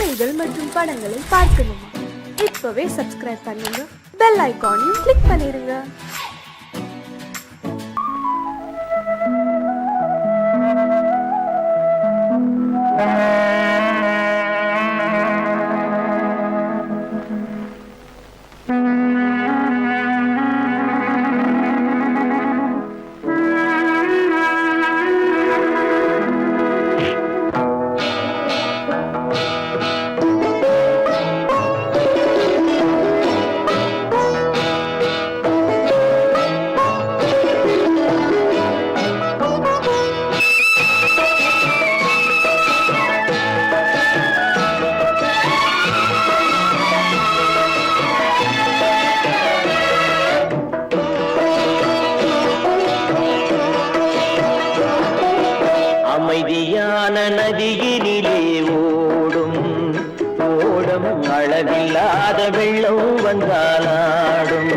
கதைகள் மற்றும் படங்களை பார்க்கணுமா? இப்பவே சப்ஸ்கிரைப் பண்ணுங்க, பெல் ஐகானையும் கிளிக் பண்ணிருங்க. அமைதியான நதியினிலே ஓடும் ஓடம் அளவில்லாத வெள்ளம் வந்தாலாடும்.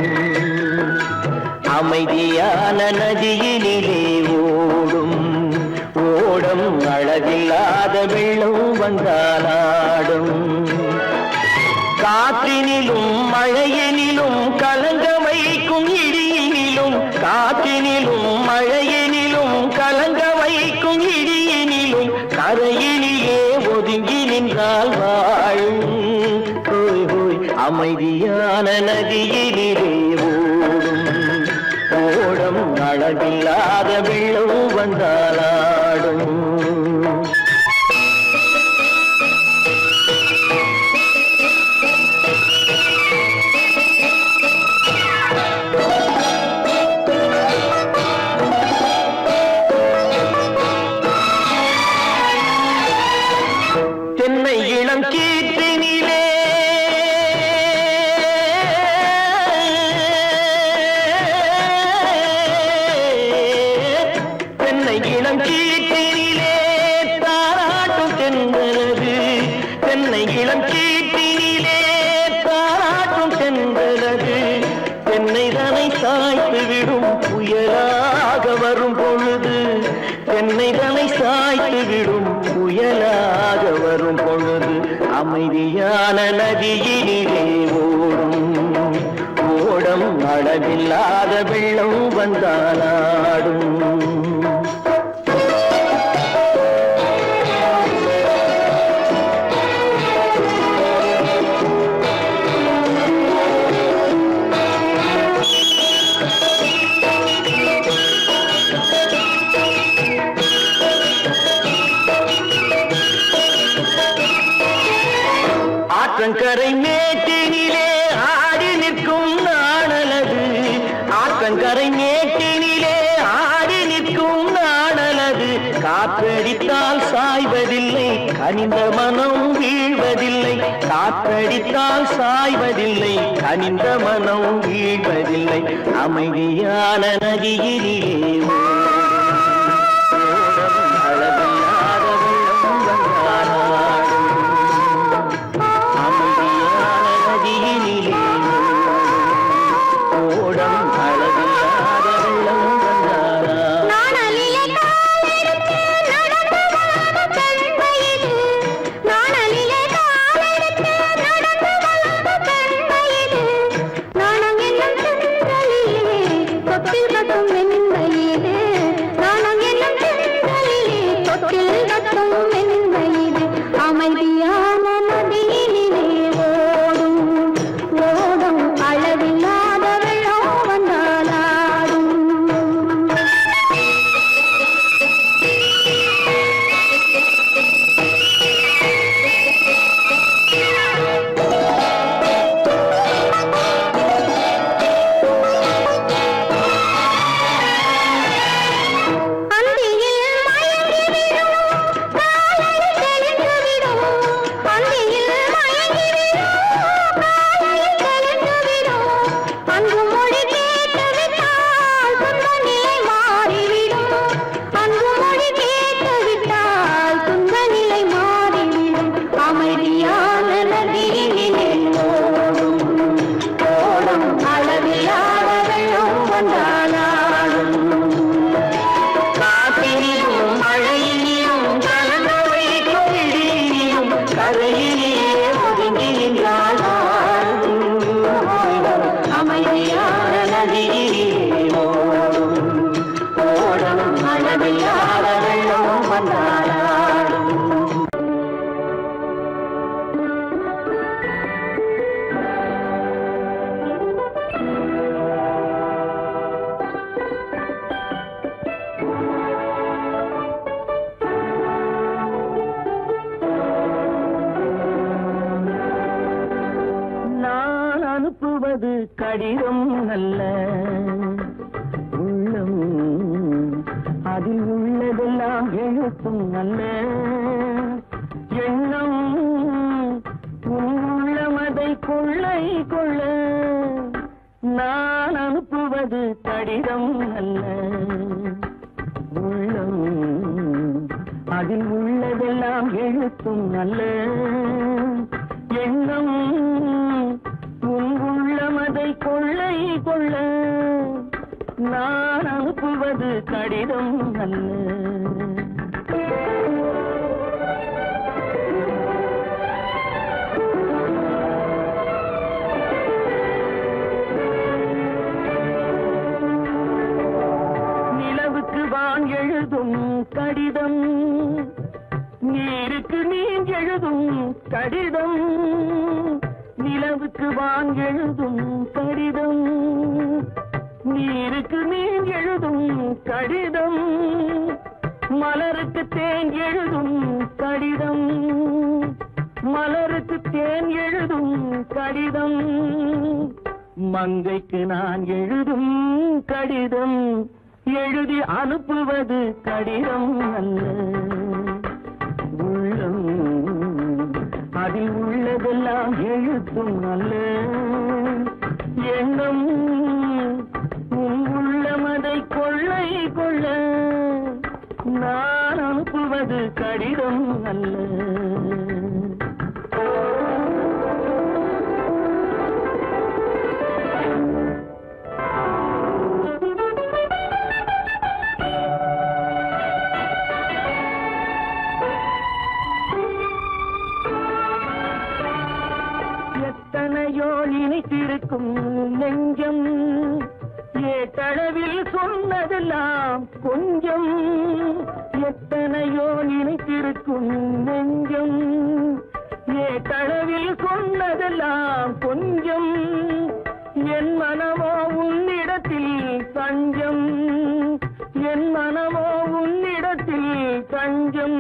அமைதியான நதியினிலே ஓடும் ஓடம் அளவில்லாத வெள்ளம் வந்தாலாடும். காற்றினிலும் மழையினிலும் கலங்க வைக்கும் இடியினிலும், காற்றினிலும் மழையினிலும் கலங்க வைக்கும் இடியினிலும் கரையினிலே ஒதுங்கி நின்றால் வாழும். ஹோய் ஹோய் அமைதியான நதியினிலே ஓடும் ஓடம் அளவில்லாத வெள்ளம் வந்தாலாடும். தென்னை இளம் கீற்றினிலே தென்னை இளம் கீற்றினிலே தாராட்டும் தென்றலது. தென்னை இளம் கீற்றினிலே தாராட்டும் தென்றலது. தென்னை தனை சாய்த்து விடும் புயலாக வரும் பொழுது, தென்னை தனை சாய்த்து விடும் புயலாக வரும் பொழுது அமைதியான நதியினிலே ஓடும் ஓடம் அளவில்லாத வெள்ளம் வந்தாலாடும். ஆற்றங்கரை மேட்டினிலே ஆடி நிற்கும் நாணலது. ஆற்றங்கரை மேட்டினிலே ஆடி நிற்கும் நாணலது. காற்றடித்தால் சாய்வதில்லை, கனிந்த மனம் வீழ்வதில்லை. காற்றடித்தால் சாய்வதில்லை, கனிந்த மனம் வீழ்வதில்லை. அமைதியான நதியினிலே நாணம் என்னும் சென்றலிலே தொட்டில் கட்டும் வெண்மையிலே அருகிலே ஒதுங்கி நின்றாள் அமைதியான நதியிலே ஓடும் ஓடும் அளவில்லாத வெள்ளம் வந்தாளாடும். அனுப்புவது கடிதம் அல்ல உள்ளம் அதில் உள்ளதெல்லாம் எழுத்தும் அல்ல எண்ணம் உள்ளமதை கொள்ளை கொள்ள நான் அனுப்புவது கடிதம் அல்ல உள்ளம் அதில் உள்ளதெல்லாம் எழுத்தும் அல்ல எண்ணம் உள்ளமதை கொள்ளை கொள்ள நான் அனுப்புவது கடிதம் அல்ல. நிலவுக்கு வான் எழுதும் கடிதம் நீருக்கு நீர் எழுதும் கடிதம் நிலவுக்கு வான் எழுதும் கடிதம் நீருக்கு நீர் எழுதும் கடிதம் மலருக்கு தேன் எழுதும் கடிதம் மலருக்கு தேன் எழுதும் கடிதம் மங்கைக்கு நான் எழுதும் கடிதம் எழுதி அனுப்புவது கடிதம் அல்ல உள்ளம் அதில் உள்ளதெல்லாம் எழுத்தும் அல்ல எண்ணம் உள்ளமதை கொள்ளை கொள்ள நான் அனுப்புவது கடிதம் அல்ல. எத்தனையோ இனித்திருக்கும் நெஞ்சம் ஏட்டளவில் சொன்னதெல்லாம் கொஞ்சம் எத்தனையோ இனித்திருக்கும் நெஞ்சம் ஏட்டளவில் சொன்னதெல்லாம் கொஞ்சம் என் மனமோ உன்னிடத்தில் தஞ்சம் என் மனமோ உன்னிடத்தில் தஞ்சம்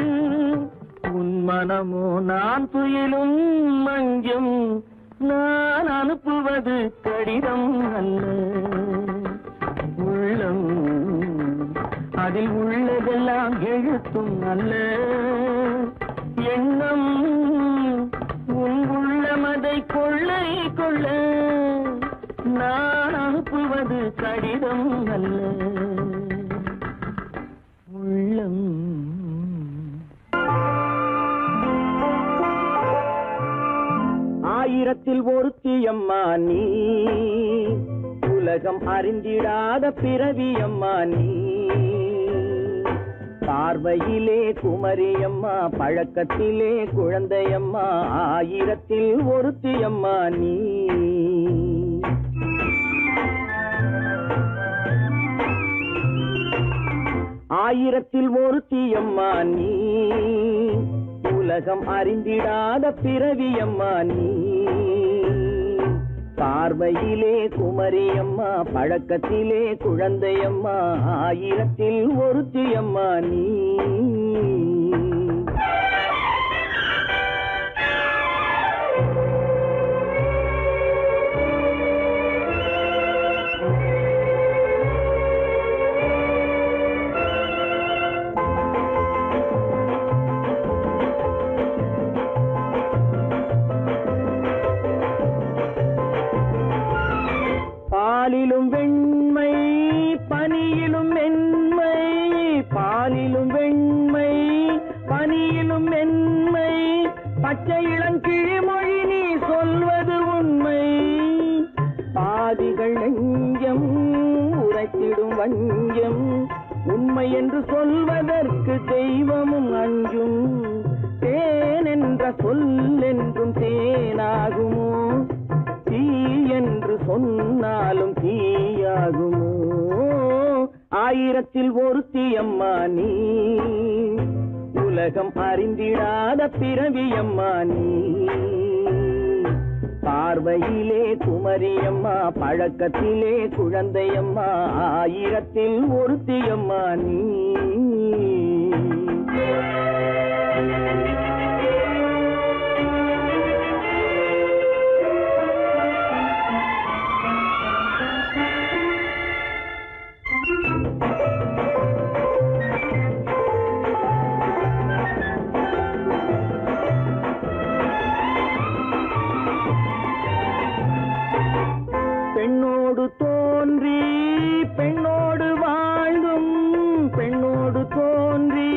உன் மனமோ நான் துயிலும் மஞ்சம் நான் அனுப்புவது கடிதம் அல்ல உள்ளம் அதில் உள்ளதெல்லாம் எழுத்தும் அல்ல எண்ணம் உன் உள்ளமதை கொள்ளை கொள்ள நான் அனுப்புவது கடிதம் அல்ல உள்ளம். ஆயிரத்தில் ஒருத்தியம்மா நீ உலகம் அறிந்திடாத பிறவியம்மா நீ பார்வையிலே குமரியம்மா பழக்கத்திலே குழந்தையம்மா ஆயிரத்தில் ஒருத்தியம்மா நீ ஆயிரத்தில் ஒருத்தியம்மா நீ உலகம் அறிந்திடாத பிறவியம்மா நீ பார்வையிலே குமரியம்மா பழக்கத்திலே குழந்தையம்மா ஆயிரத்தில் ஒருத்தியம்மா நீ பாலிலும் வெண்மை பனியிலும் மென்மை பாலிலும் வெண்மை பனியிலும் மென்மை பச்சை இளங்கிழிமொழி நீ சொல்வது உண்மை பாதிகள் நெஞ்சம் உரைத்திடும் வஞ்சம் உண்மை என்று சொல்வதற்கு தெய்வமும் அஞ்சும் தேன் என்ற சொல் என்றும் தேனாகுமோ, தீ என்று சொன்னாலும் தீயாகுமோ? ஆயிரத்தில் ஒருத்தி அம்மா நீ, உலகம் அறிந்திடாத பிறவியம்மா நீ. பார்வையிலே குமரியம்மா, பழக்கத்திலே குழந்தையம்மா, ஆயிரத்தில் ஒருத்தியம்மா நீ. பெண்ணோடு தோன்றி பெண்ணோடு வாழ்ந்தும், பெண்ணோடு தோன்றி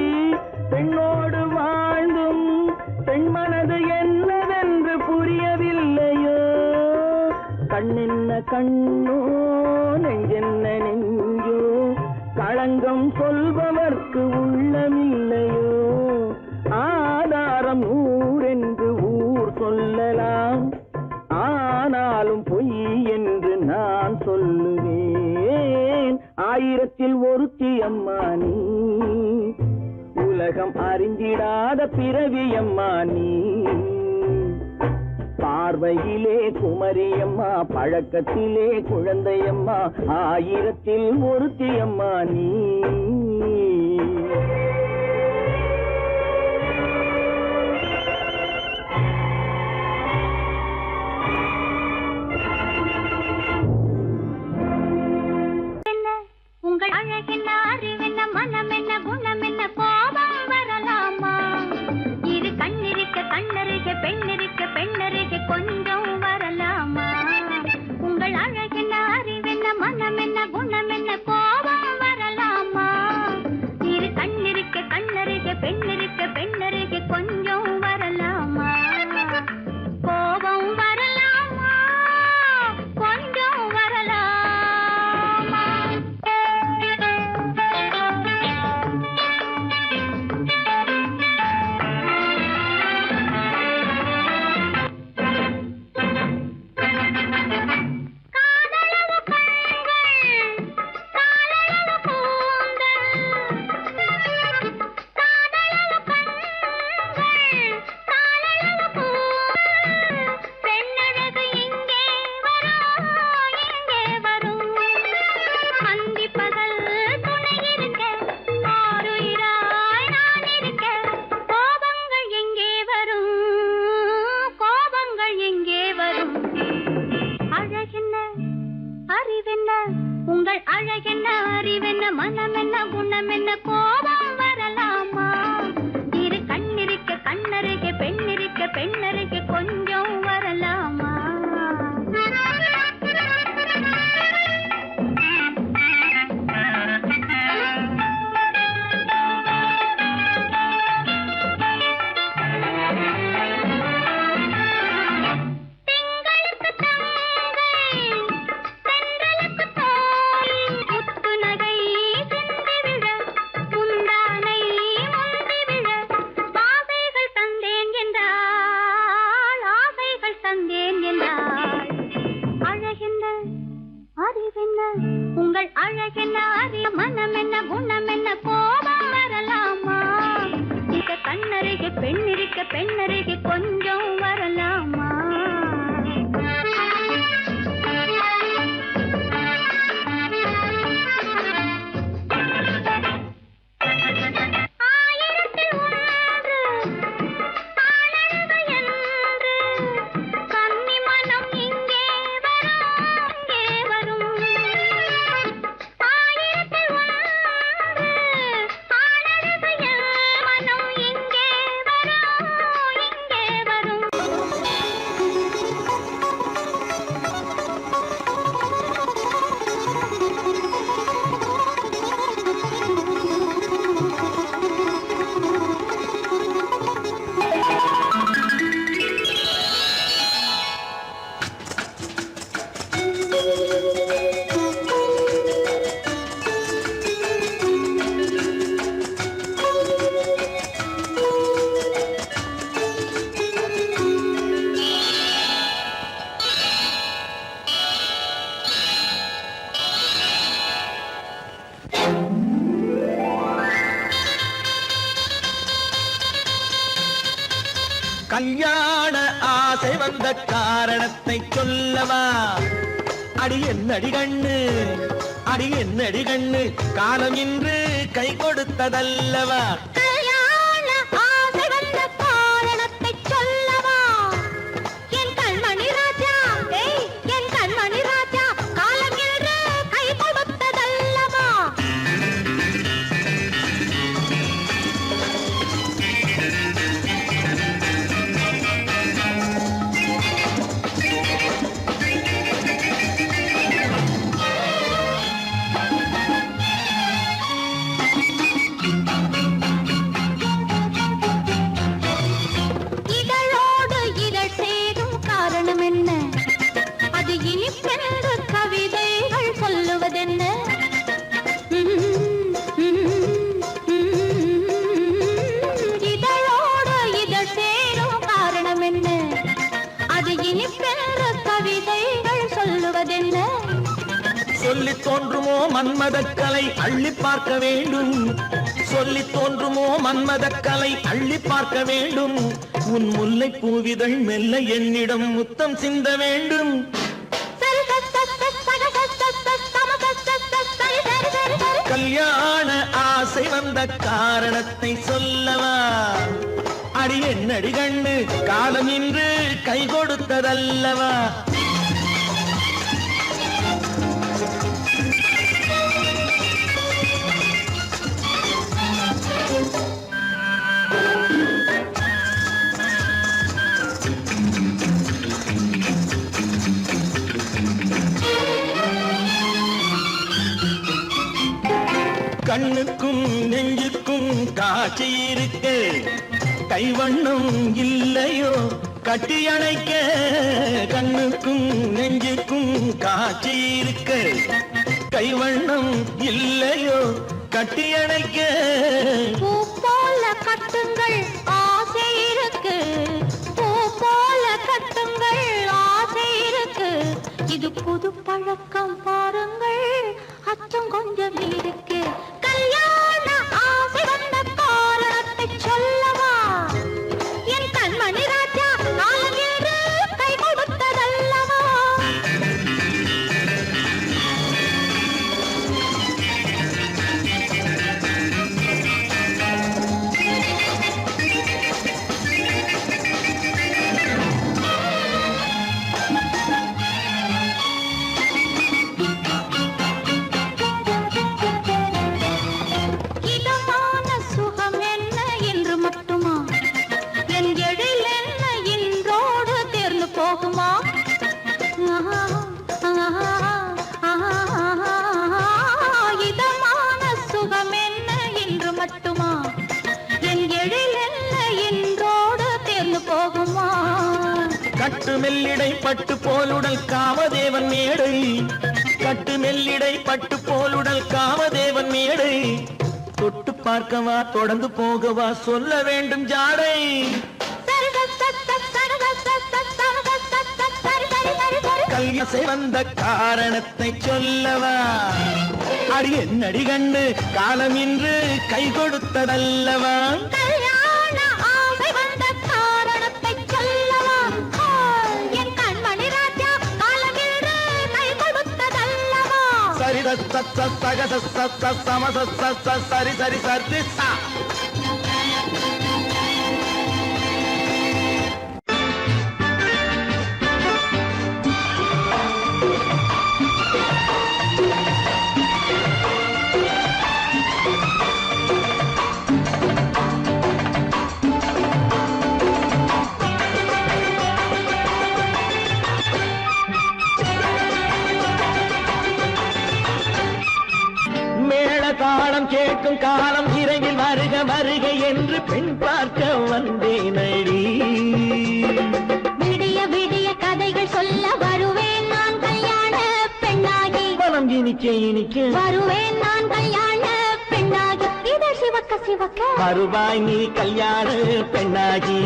பெண்ணோடு வாழ்ந்தும், பெண் மனது என்னவென்று புரியவில்லையோ? கண்ணென்ன கண்ணோ, நெஞ்சென்ன நெஞ்சோ, களங்கம் சொல்பவர்க்கு உள்ளமில்லையோ? ஆதாரம் ஊரென்று ஊர் சொல்லலாம், ஆனாலும் பொய் என்று நான் சொல்லுவேன். ஆயிரத்தில் ஒருத்தி அம்மா நீ, உலகம் அறிந்திடாத பிறவியம்மா நீ. பார்வையிலே குமரியம்மா, பழக்கத்திலே குழந்தையம்மா, ஆயிரத்தில் ஒருத்தி அம்மா நீ. உங்கள் அழகென்ன, அறிவென்ன, மனமென்ன, குணமென்ன, கோபம் வரலாமா? இரு கண்ணிருக்க கண்ணருக, பெண்ணிருக்க பெண்ணருக, கொஞ்சம் வரலாமா? உங்கள் அழகென்ன, அறிவென்ன, மனமென்ன, குணமென்ன, கோபம் வரலாமா? இரு கண்ணிருக்க கண்ணருக, பெண்ணிருக்க பெண்ணருக, கொஞ்சம் வரலாமா? கோபம் வரலாமா? கொஞ்சம் வரலாமா? உங்கள் அழகென்ன, அறிவென்ன, மனமென்ன, குணமென்ன, கோபம் வரலாமா? இரு கண்ணிருக்க கண்ணருக, பெண்ணிருக்க பெண்ணருக, கொஞ்சம் வரலாமா? உங்கள் அழகென்ன, அறிய, மனமென்ன, குணமென்ன, கோபம் வரலாமா? இத கண்ணருக பெண்ணிருக்க பெண்ணருக, கொஞ்சம் வரலாமா? ஆயிரத்தில் ஒன்று ஆளழகு என்று கன்னி மனம் இங்கே வரும். ஆயிரத்தில் ஒன்று ஆளழகு மனம் இங்கே வரும். கல்யாண ஆசை வந்த காரணத்தை சொல்லவா? அடி என்னடி கண்ணு, அடி என்னடி கண்ணு, காலம் இன்று கை கொடுத்ததல்லவா? கல்யாண ஆசை வந்த காரணத்தை சொல்லவா? என் கண்மணி ராஜா, ஏய் என் கண்மணி ராஜா, காலம் என்று கை கொடுத்ததல்லவா? இதழோடு இதழ் சேரும் காரணம் என்ன? அது இனிப்பென்று கவிதைகள் சொல்லுவதென்ன? இதழோடு இதழ் சேரும் காரணம் என்ன? அது இனிப்பென்று கவிதைகள் சொல்லுவதென்ன? சொல்லி தோன்றுமோ மன்மதக்கலை அள்ளி பார்க்க வேண்டும், சொல்லி தோன்றுமோ மன்மதக்கலை அள்ளி பார்க்க வேண்டும். உன் முல்லை பூவிதழ் மெல்ல என்னிடம் முத்தம் சிந்த வேண்டும். கல்யாண ஆசை வந்த காரணத்தை சொல்லவா? அடி என்னடி கண்ணு, காலம் இன்று கை கொடுத்ததல்லவா? கண்ணுக்கும் நெஞ்சுக்கும் காட்சி இருக்கு, கைவண்ணம் இல்லையோ கட்டி அணைக்க? கண்ணுக்கும் நெஞ்சுக்கும் காட்சி இருக்கு, கைவண்ணம் இல்லையோ கட்டி அணைக்க? பூ போல கட்டுங்கள் ஆசை இருக்கு, பூ போல கட்டுங்கள் ஆசை இருக்கு. இது புது பழக்கம் பாருங்கள், அச்சம் கொஞ்சம் இருக்கு. கல்யாண ஆசை வந்த காரணத்தை சொல்லவா? என் கண்மணி ராஜா, காலம் என்று கை கொடுத்ததல்லவா? இதமான சுகம் என்ன என்று மட்டுமா? என் எழில் என்ன இன்றோடு தேர்ந்து போகுமா? இதமான சுகம் என்ன என்று மட்டுமா? என் எழில் என்ன இன்றோடு தேர்ந்து போகுமா? கட்டு மெல்லிடை பட்டு போலுடல் காமதேவன் மேடை, கட்டு மெல்லிடை பட்டு போலுடல் காமதேவன் மேடை. தொட்டு பார்க்கவா தொடர்ந்து போகவா சொல்ல வேண்டும் ஜாடை. கல்யாசை வந்த காரணத்தை சொல்லவா? அடி என்னடி கண்டு, காலம் இன்று கை கொடுத்ததல்லவா? கல்யாண ஆசை வந்த காரணத்தை சொல்லவா? என் கண்மணி ராஜா, காலம் என்று கை கொடுத்ததல்லவா? சரி சக சம சரி சரி சரி சா. தாளம் கேட்கும் காலம் இறையில் வருக வருக என்று பெண் பார்க்க வந்தேனடி. விடிய விடிய கதைகள் சொல்ல வருவேன் நான் கல்யாண பெண்ணாகி. மனம் இனிக்க இனிக்க வருவேன் நான் கல்யாண பெண்ணாகி. இதழ் சிவக்க சிவக்க வருவாய் நீ கல்யாண பெண்ணாகி.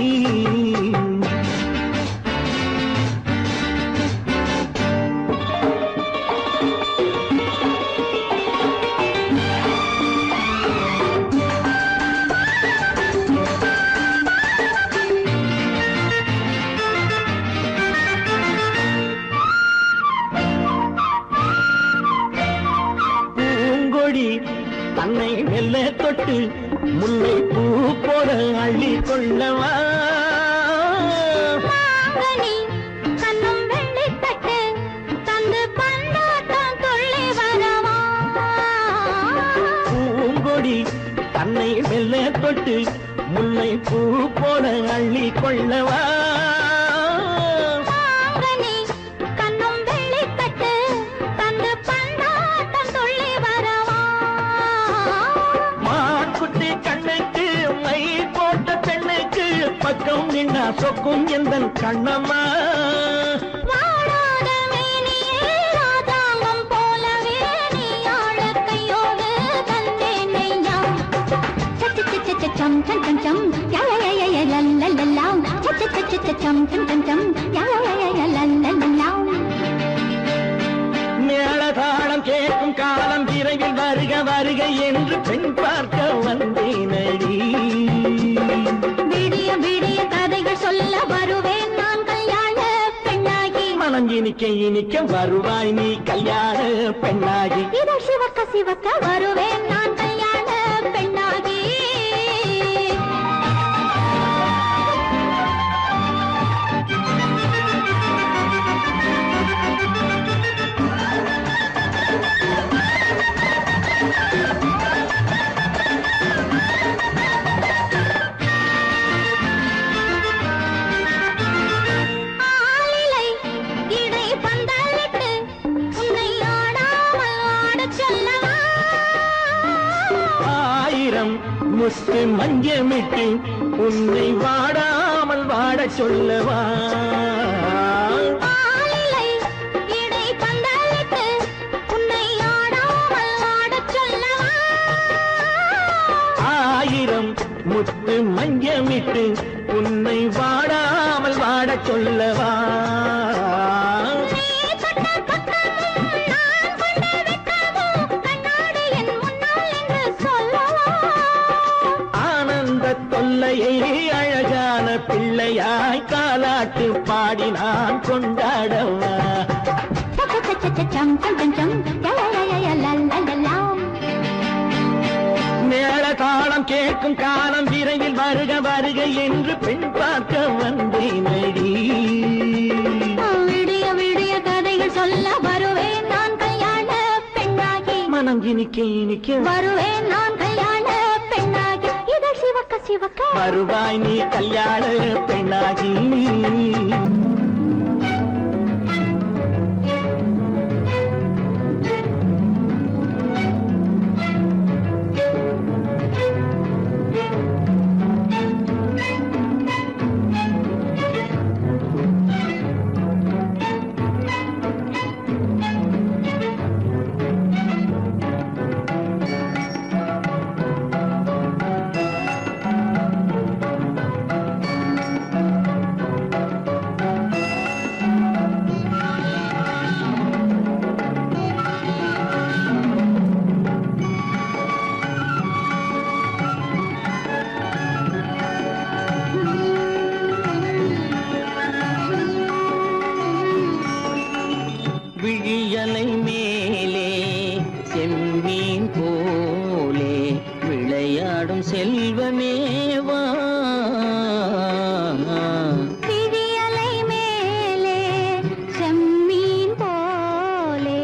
தொட்டு முல்லை பூ போல அள்ளி கொள்ளவா மாங்கனி கண்ணும் வெள்ளித்தட்டு தந்து பந்தாட்டம் துள்ளி வரவா பூங்கொடி தன்னை மெல்ல தொட்டு முல்லை பூ போல அள்ளி கொள்ளவா மாங்கனி கண்ணும் வெள்ளித்தட்டு தந்து பந்தாட்டம் துள்ளி வரவா மாக்குட்டி கண்ணுக்கு மை போட்ட பெண்ணுக்கு பக்கம் நின்னா சொக்கும் எந்தன் கண்ணம்மா வாழாத மேனியே ராதாங்கம் போலவே நீ ஆழக்கையோடு தந்தேன் நெய்யா சம் சம் சம் சம் யா யா யா யா லல்லல்லா சம் சம் சம் யா யா யா லல்லல்லா மேளதாளம் கேட்கும் காலம் விரைவில் வருக வருக என்று பெண் பார்க்க வந்தேனடி விடிய விடிய கதைகள் சொல்ல வருவேன் நான் கல்யாண பெண்ணாகி மனம் இனிக்க இனிக்க வருவாய் நீ கல்யாண பெண்ணாகி இதழ் சிவக்க சிவக்க வருவேன் நான் கல்யாண பெண்ணாகி ஆலிலை இடை பந்தலிட்டு உன்னை ஆடாமல் ஆடச் சொல்லவா ஆயிரம் முத்து மஞ்சமிட்டு உன்னை வாடாமல் வாடச் சொல்லவா ஆலிலை இடை பந்தலிட்டு உன்னை ஆடாமல் ஆடச் சொல்லவா ஆயிரம் முத்து மஞ்சமிட்டு உன்னை வாடாமல் வாடச் சொல்லவா நீ தொட்ட பக்கமும் நான் கொண்ட வெட்கமும் கண்ணாடி என் முன்னால் என்று சொல்லவா ஆனந்த தொல்லையை அழகான பிள்ளையாய் காலாட்டு பாடி நான் கொண்டாடவா சம் சம் சம் சம் யா யா யா யா லல்லல்லா மேளதாளம் கேட்கும் காலம் விரைவில் வருக வருக என்று பெண் பார்க்க வந்தேனடி விடிய விடிய கதைகள் சொல்ல வருவேன் நான் கல்யாண பெண்ணாகி மனம் இனிக்க இனிக்க வருவேன் நான் கல்யாண பெண்ணாகி இதழ் சிவக்க சிவக்க வருவாய் நீ கல்யாண பெண்ணாகி விழியலை மேலே செம்மீன் போலே விளையாடும் செல்வமேவா விழியலை மேலே செம்மீன் போலே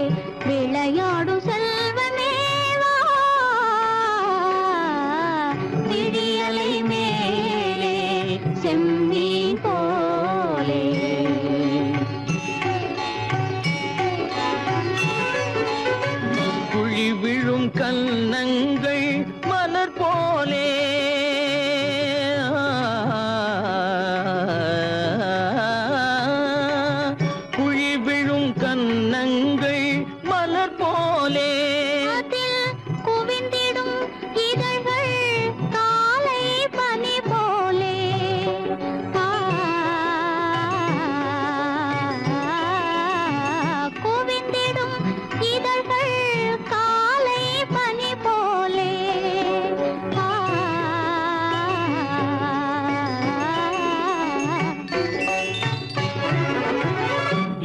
விளையாடும் செல்வமேவா விழியலை மேலே செம்மீன் போலே குழி விழும் கன்னங்கள் மலர் போலே குழி விழும் கன்னங்கள் மலர் போலே அதில் குவிந்திடும் இதழ்கள் காலை பனி போலே குவிந்திடும் இதழ்கள் காலை பனி போலே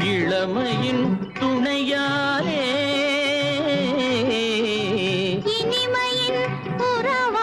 இளமையின் துணையாலே இனிமையின் உறவ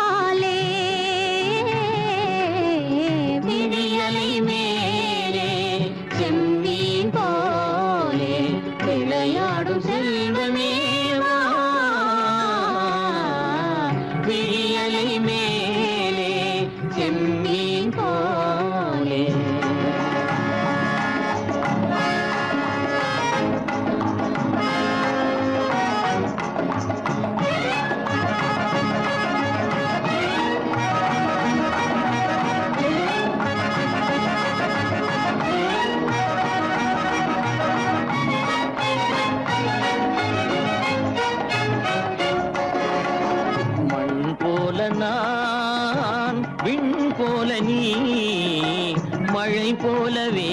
போலவே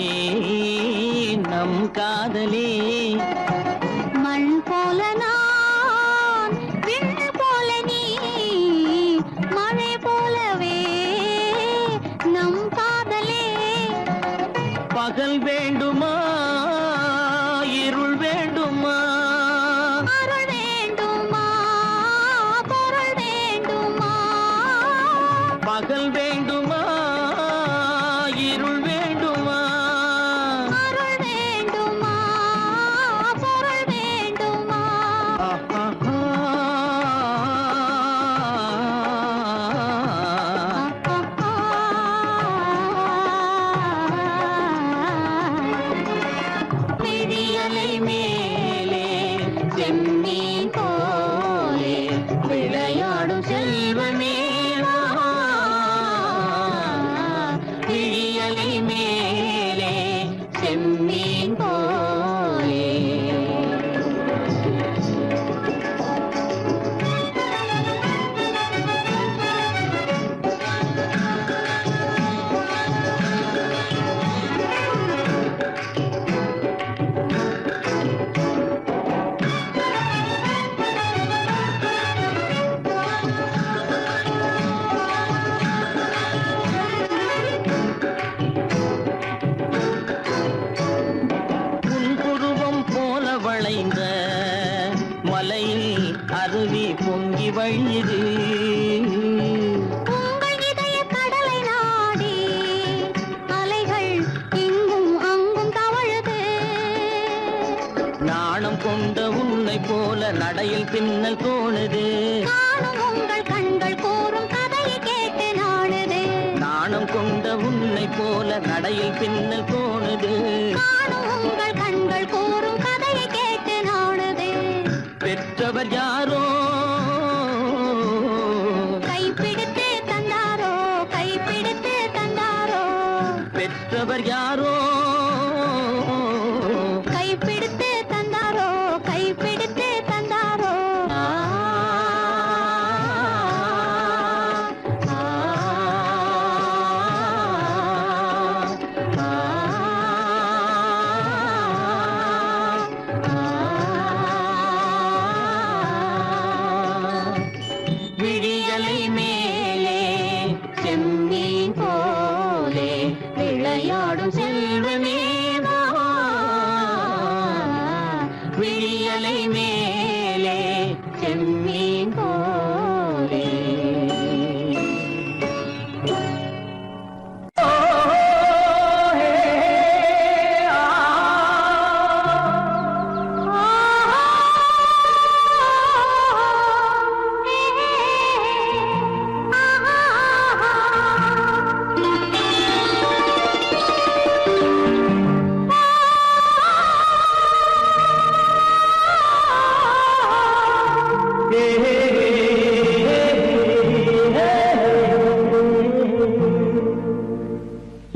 நம் காதலே மண் போல நான் விண் போல நீ மழை போலவே நம் காதலே பகல் வேண்டுமா இருள் வேண்டுமா அருள் வேண்டுமா பொருள் வேண்டுமா பகல் வேண்டுமா இருள் வேண்டுமா அருள் வேண்டுமா பொருள் வேண்டுமா விழியலை மேலே செம்மீன் போலே விளையாடும் செல்வமே வா. விழியலை மேலே செம்மீன் போலே புன்புருவம் போல வளைந்த மலையில் அருவி பொங்கி வழியுது உங்கள் இதய கடலை நாடி அலைகள் இங்கும் அங்கும் தவழுது நாணம் கொண்ட உன்னை போல நடையில் பின்னல் தோணுது காணும் உங்கள் கண்கள் கூறும் கதையை கேட்டு நாடுது நாணம் கொண்ட உன்னை போல நடையில் பின்னல் தோணுது காணும் உங்கள் கண்கள் கூறும் கதையை கேட்டு நாடுது பெற்றவர் யாரோ கைப்பிடித்து தந்தாரோ கைப்பிடித்து தந்தாரோ பெற்றவர் யாரோ கைப்பிடித்து தந்தாரோ கைப்பிடித்து தந்தாரோ ஆ, ஆ, ஆ, விழியலை மேலே செம்மீன் போலே விளையாடும் செல்வமே வா. விழியலை மேலே செம்மீன் போலே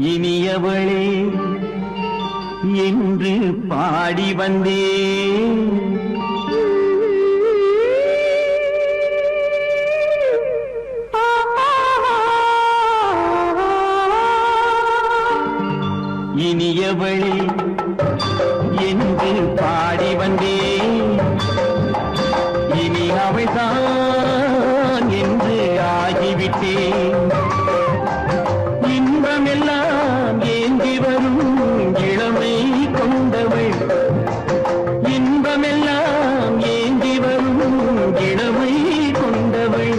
இனியவளே என்று பாடி வந்தேன் இனியவளே என்று பாடி வந்தேன் இனி அவள்தான் என்று ஆகிவிட்டேன் இன்பமெல்லாம் ஏந்தி வரும் இளமை கொண்டவள் இன்பமெல்லாம் ஏந்தி வரும் இளமை கொண்டவள்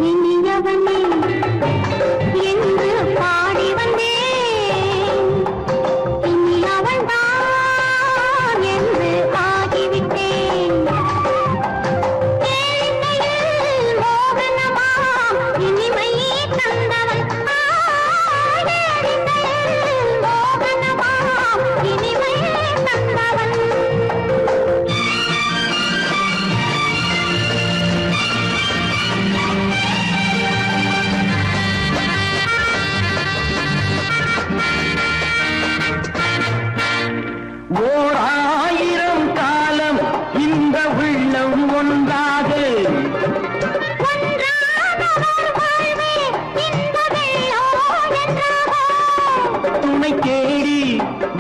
இனியவனே என்று பாடி வந்தேன் இனி உள்ளம் ஒன்றாக துணை தேடி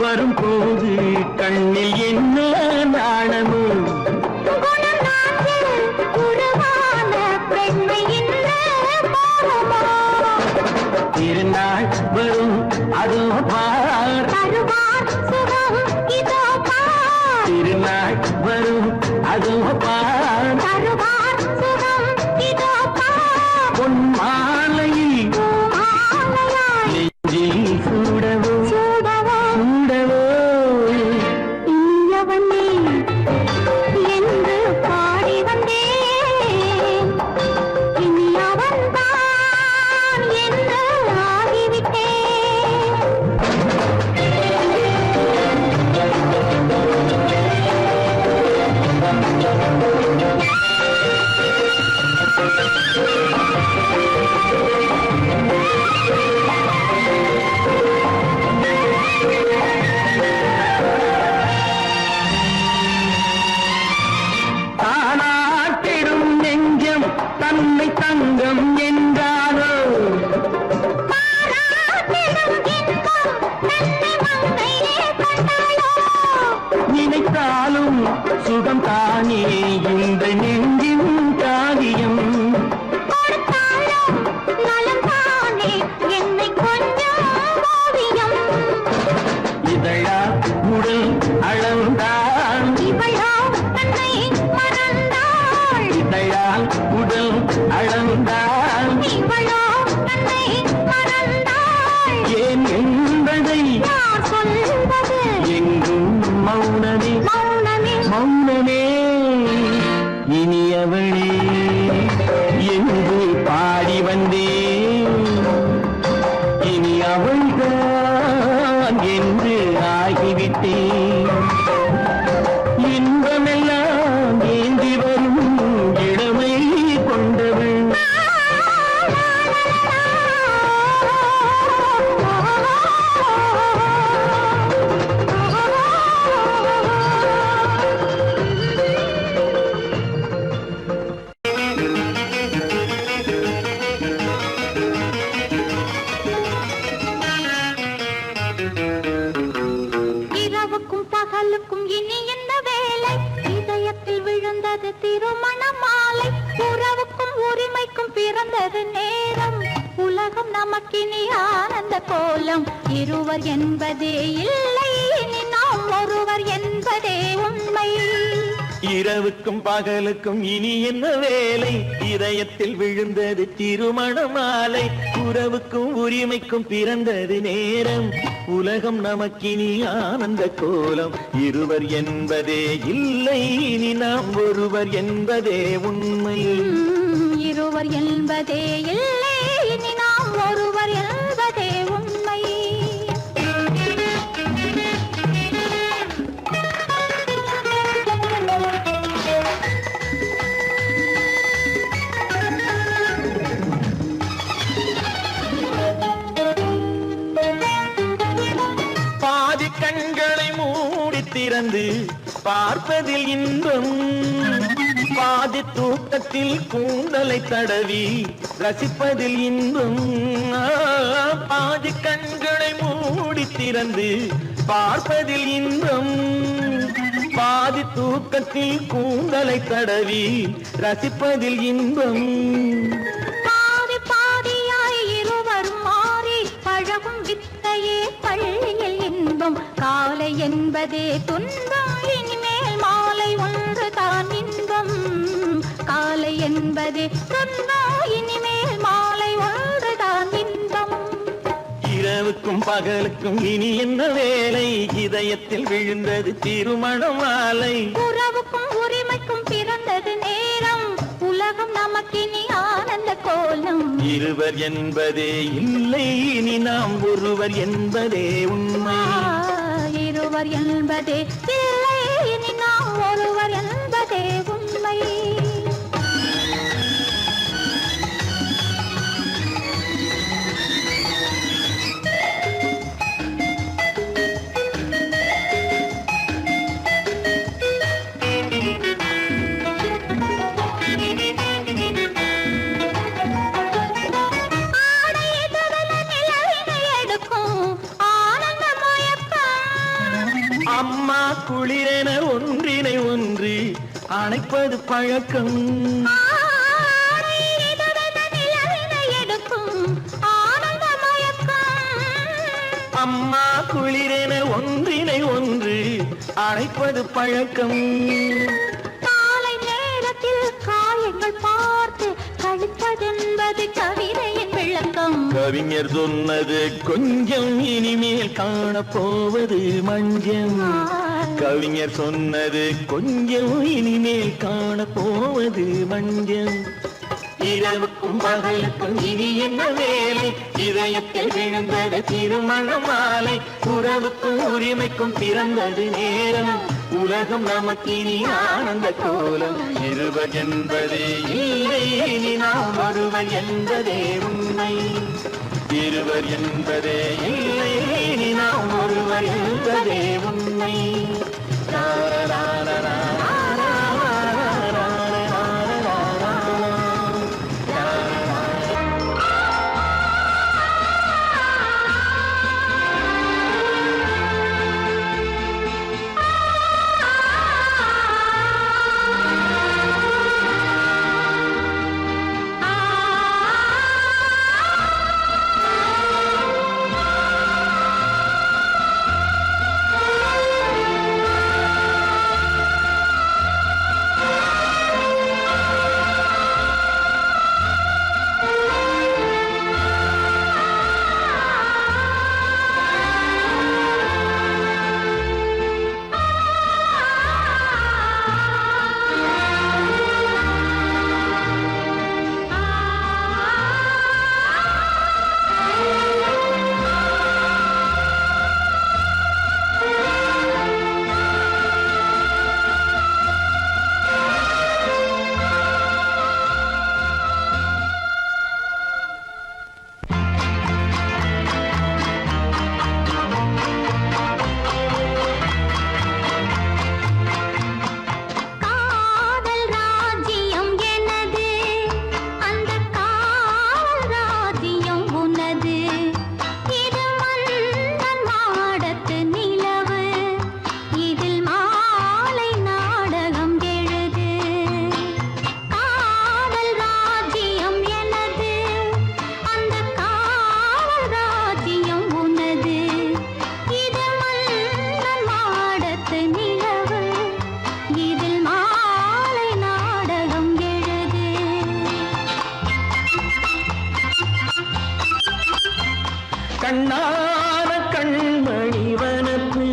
வரும்போது கண்ணில் என்ன நாணமோ திருநாள் வரும் அதோ பார் திருநாள் வரும் அதோ பார் பொன் மாலையில் நெஞ்சில் சூடவோ சூடவோ என்று பாடி வந்தேன் இனி அவன்தான் என்று ஆகிவிட்டேன் தானாட்டிடும் நெஞ்சம் தன்னை தங்கம் என்றாரோ நினைத்தாலும் சுகம் தானே இந்த நெஞ்சின் காரியம் இதழா உடல் அளந்தான் இதழால் உடல் அளந்தான் ஏன் என்பதை எங்கும் மௌனமே மௌனமே இனியவளே என்று பாடி வந்தேன் இனி அவள்தான் என்று ஆகிவிட்டேன் இன்பமெல்லாம் ஏந்தி வரும் இளமை கொண்டவள் இரவுக்கும் பகலுக்கும் இனி என்ன வேலை இதயத்தில் விழுந்தது திருமண மாலை உறவுக்கும் உரிமைக்கும் பிறந்தது நேரம் உலகம் நமக்கினி ஆனந்த கோலம் இருவர் என்பதே இல்லை இனி நாம் ஒருவர் என்பதே உண்மை இரவுக்கும் பகலுக்கும் இனி என்ன வேலை இதயத்தில் விழுந்தது திருமண மாலை உறவுக்கும் உரிமைக்கும் பிறந்தது நேரம் உலகம் நமக்கினி ஆனந்த கோலம் இருவர் என்பதே இல்லை இனி நாம் ஒருவர் என்பதே உண்மை இருவர் என்பதே இல்லை இனி நாம் ஒருவர் என்பதே உண்மை பாதி கண்களை மூடி திறந்து பார்ப்பதில் இன்பம் பாதி தூக்கத்தில் கூந்தலை தடவி ரசிப்பதில் இன்பம் பாதி கண்களை மூடி திறந்து பார்ப்பதில் இன்பம் பாதி தூக்கத்தில் கூந்தலை தடவி ரசிப்பதில் இன்பம் பாதி பாதியாய் இருவரும் மாறி பழகும் வித்தையே பள்ளியில் இன்பம் காலை என்பதே துன்பம் இனிமேல் மாலை ஒன்று தான் இன்பம் காலை என்பதே துன்பம் இனிமேல் மாலை ஒன்று தான் இன்பம் இரவுக்கும் பகலுக்கும் இனி என்ன வேலை இதயத்தில் விழுந்தது திருமண மாலை உறவுக்கும் உரிமைக்கும் பிறந்தது நேரம் உலகம் நமக்கினி ஆனந்த கோலம் இருவர் என்பதே இல்லை இனி நாம் ஒருவர் என்பதே உண்மை இருவர் என்பதே இல்லை இனி நாம் ஒருவர் என்பதே உண்மை அணைப்பது பழக்கம். ஆடை இதழென நிலவினை எடுக்கும் ஆனந்த மயக்கம். அம்மா குளிரென ஒன்றினை ஒன்று அணைப்பது பழக்கம். காலை நேரத்தில் காயங்கள் பார்த்து கழிப்பதென்பது கவிதையின் விளக்கம். கவிஞர் சொன்னது கொஞ்சம் இனிமேல் காணப்போவது மஞ்சம். கவிஞர் சொன்னது கொஞ்சம் இனிமேல் காணப்போவது மஞ்சம். இரவுக்கும் பகலுக்கும் இனி என்ன வேலை, இதயத்தில் விழுந்தது திருமண மாலை. உறவுக்கும் உரிமைக்கும் பிறந்தது நேரம், உலகம் நமக்கினி ஆனந்த கோலம். இருவர் என்பதே இல்லை, இனி நாம் ஒருவர் என்பதே உண்மை. இருவர் என்பதே இல்லை, இனி நாம் ஒருவர் என்பதே உண்மை. கண்ணான கண்மணி வனப்பு,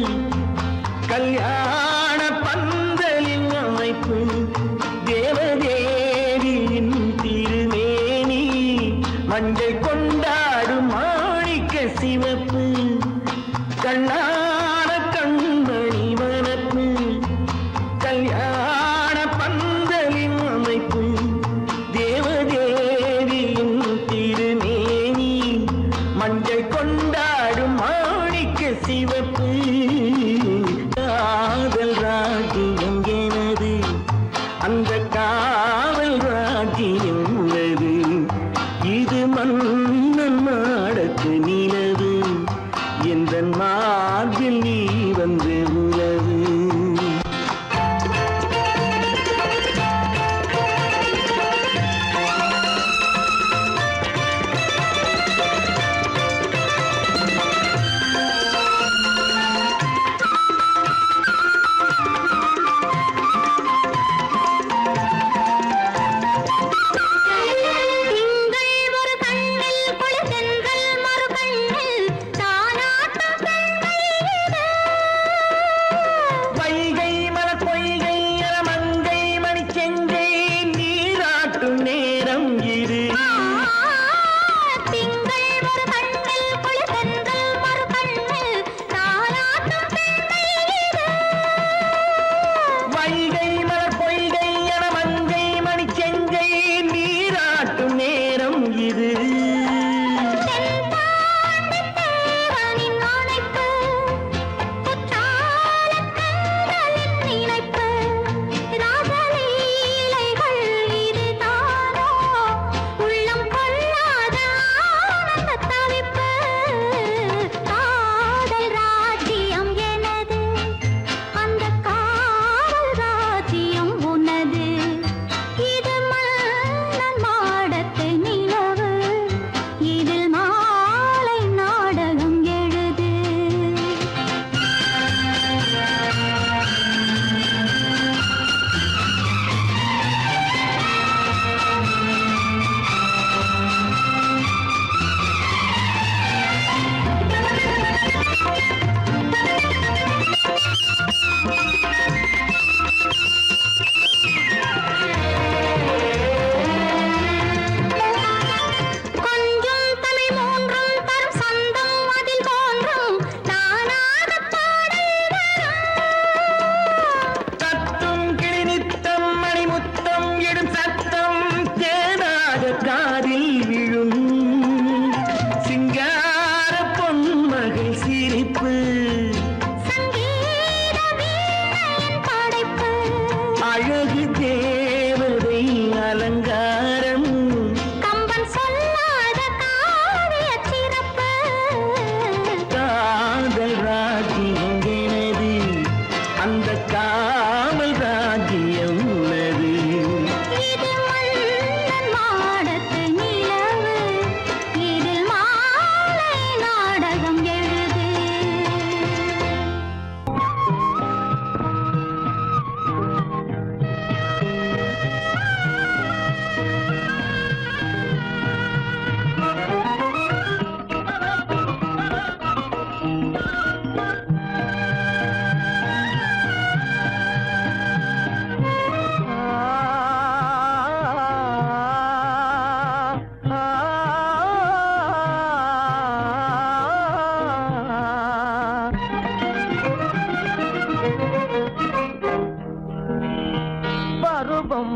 கல்யாண பந்தலின் அமைப்பு, தேவதேவியின் திருமேனி, மஞ்சள் கொண்டாடும் மாணிக்க சிவப்பு. கண்ணான கண்மணி வனப்பு, கல்யாண பந்தலின் அமைப்பு, தேவதேவியின் திருமேனி, மஞ்சள் கொண்டாடும் மாணிக்க சிவப்பு. காதல் ராஜ்யம் எனது, அந்த காவல் ராஜ்யம் உள்ளது. இது மன்னன் நாடத்து நிலவு, எந்த மார்பில் நீ வந்து உலவு.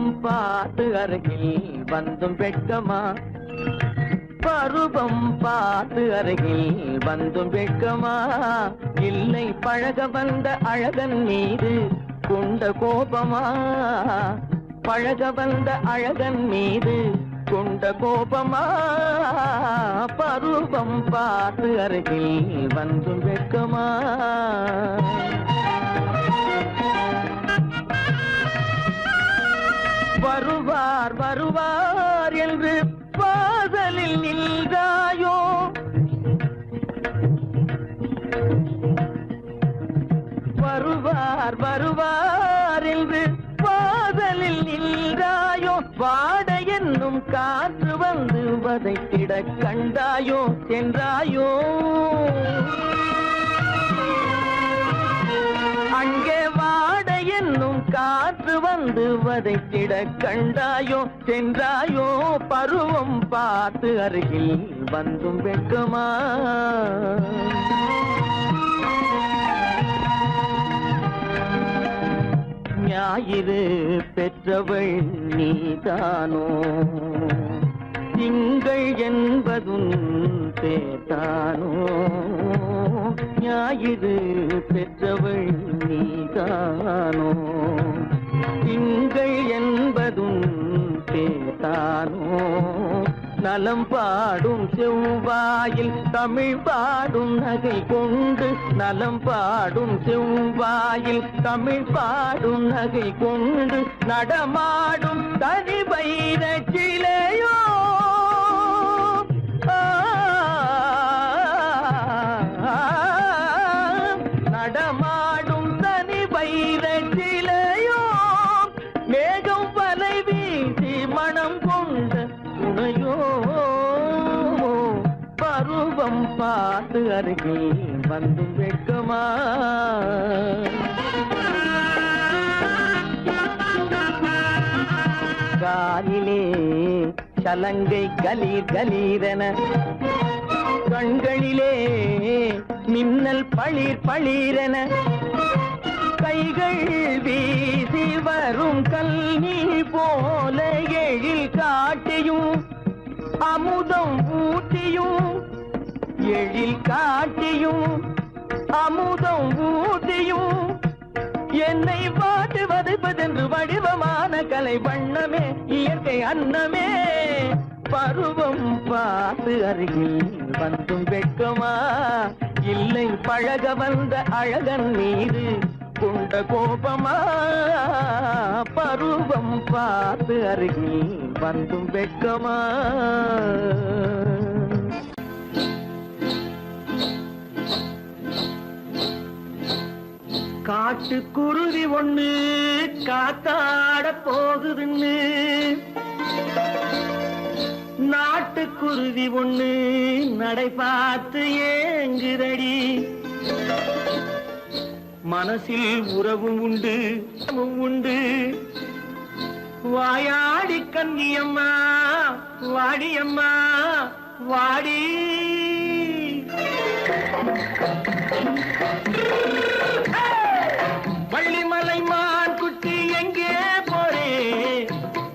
பருவம் பார்த்து அருகில் வந்தும் வெட்கமா பருவம் பார்த்து அருகில் வந்தும் வெட்கமா இல்லை பழக வந்த அழகன் மீது கொண்ட கோபமா பழக வந்த அழகன் மீது கொண்ட கோபமா பருவம் பார்த்து அருகில் வந்தும் வெட்கமா வருவார் வருவார் என்று வாசலில் நின்றாயோ வருவார் வருவார் என்று வாசலில் நின்றாயோ வாட என்னும் காற்று வந்து வதைத்திட கண்டாயோ சென்றாயோ அங்கே வாட என்னும் காற்று வந்து வதைத்திட கண்டாயோ சென்றாயோ பருவம் பார்த்து அருகில் வந்தும் வெட்கமா ஞாயிறு பெற்றவள் நீதானோ திங்கள் என்பதும் பேத்தானோ ஞாயிறு பெற்றவள் நீதானோ திங்கள் என்பதும் பேத்தானோ நலம் பாடும் செவ்வாயில் தமிழ் பாடும் நகை கொண்டு நலம் பாடும் செவ்வாயில் தமிழ் பாடும் நகை கொண்டு நடமாடும் தனி வைர சிலையோ நடமாடும் தனி வைர சிலையோ மேகம் வலை வீசி மனம் கொண்ட துணையோ பருவம் பார்த்து அருகில் வந்தும் வெட்கமா காலிலே சலங்கை கலீர் கலீரென கண்களிலே மின்னல் பளிர் பளிரென கைகள் வீசி வரும் கல்வி போல எழில் காட்டியும் அமுதம் ஊட்டியும் எழில் காட்டியும் அமுதம் ஊட்டியும் என்னை பாட்டு வதைப்பதென்று வடிவமான கலை வண்ணமே இயற்கை அன்னமே பருவம் பார்த்து அருகில் வந்தும் வெட்கமா இல்லை பழக வந்த அழகன் மீது கொண்ட கோபமா பருவம் பார்த்து அருகில் வந்தும் வெட்கமா காட்டு குருவி ஒண்ணு காத்தாட போகுதுன்னு நாட்டுக்குருவி ஒண்ணு நடை பார்த்து ஏங்குதடி மனசில் உறவும் உண்டு உண்டு வாயாடி கன்னியம்மா வாடியம்மா வாடி வள்ளிமலை மான் குட்டி எங்கே போறே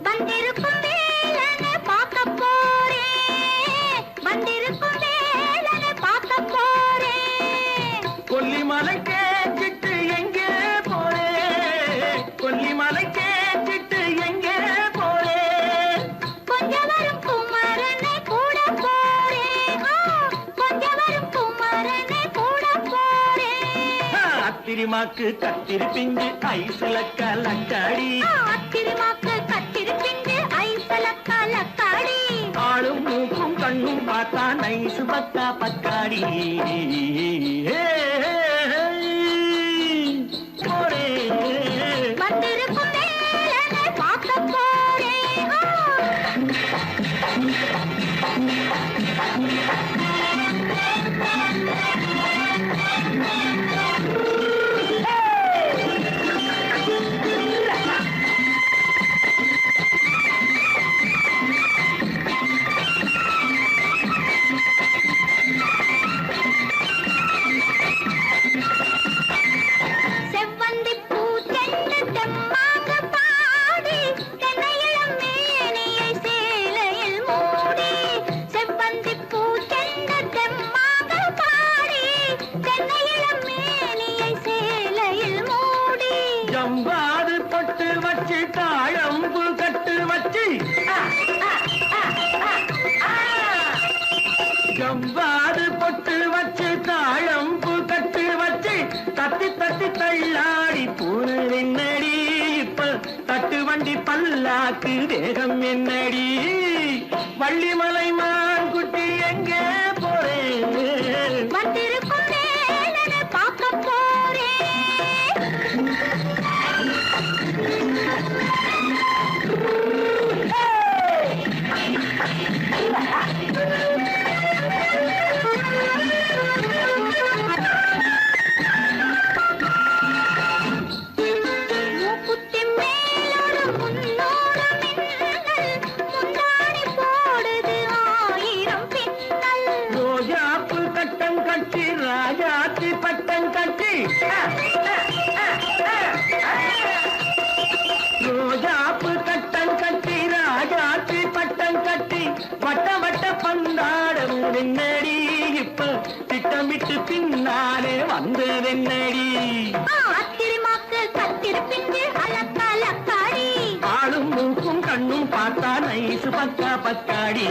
வந்திருக்கும் வேலனை பார்க்க போறேன் வந்திருக்கும் வேலனை பார்க்க போறேன் கொல்லிமலை கேட்டுட்டு எங்கே போறே கொல்லிமலை கேட்டுட்டு எங்கே போறே கொஞ்சம் வரும் குமரனை கூட போறேன் கொஞ்சம் வரும் குமரனை கூட போறேன் அத்திரிமாக்கு கத்திரி பிஞ்சு ஐசுல கலக்காடி அத்திரிமாக்கு கத்திரி பிஞ்சு ஐசல கலக்காடி ஆளும் மூக்கும் கண்ணும் பார்த்தா நைசு பக்கா பக்காடி போரே வந்திருக்கும் வேலனை பார்க்க போறேன் செவ்வந்தி பூ தென்னு தெம்மாக பாடி தென்னை ஜவ்வாது பொட்டு வச்சு தாழம்பு கட்டு வச்சு தத்தி தத்தி தள்ளாடி பூரு என்னடி இப்ப தட்டு வண்டி பல்லாக்கு வேகம் என்னடி வள்ளிமலை மான் குட்டி எங்கே போறேன் வந்திருக்கும் வேலனை பார்க்க போறேன். மூக்குத்தி மேலோடு முன்னோடு மின்னல், முந்தானை போடுது 1000 பின்னல். ரோஜாப்பு கட்டம் கட்டி ராஜாத்தி பட்டம் கட்டி ரோஜாப்பு கட்டம் கட்டி ராஜாத்தி பட்டம் கட்டி வட்ட வட்ட பந்தாடம் வெண்ணடி இப்ப திட்டமிட்டு பின்னாலே வந்ததென்னடி அத்திரிமாக்கு கத்திருப்பிஞ்சு அலக்காடி ஆளும் மூக்கும் கண்ணும் பார்த்தா நைசு பக்கா பக்காடி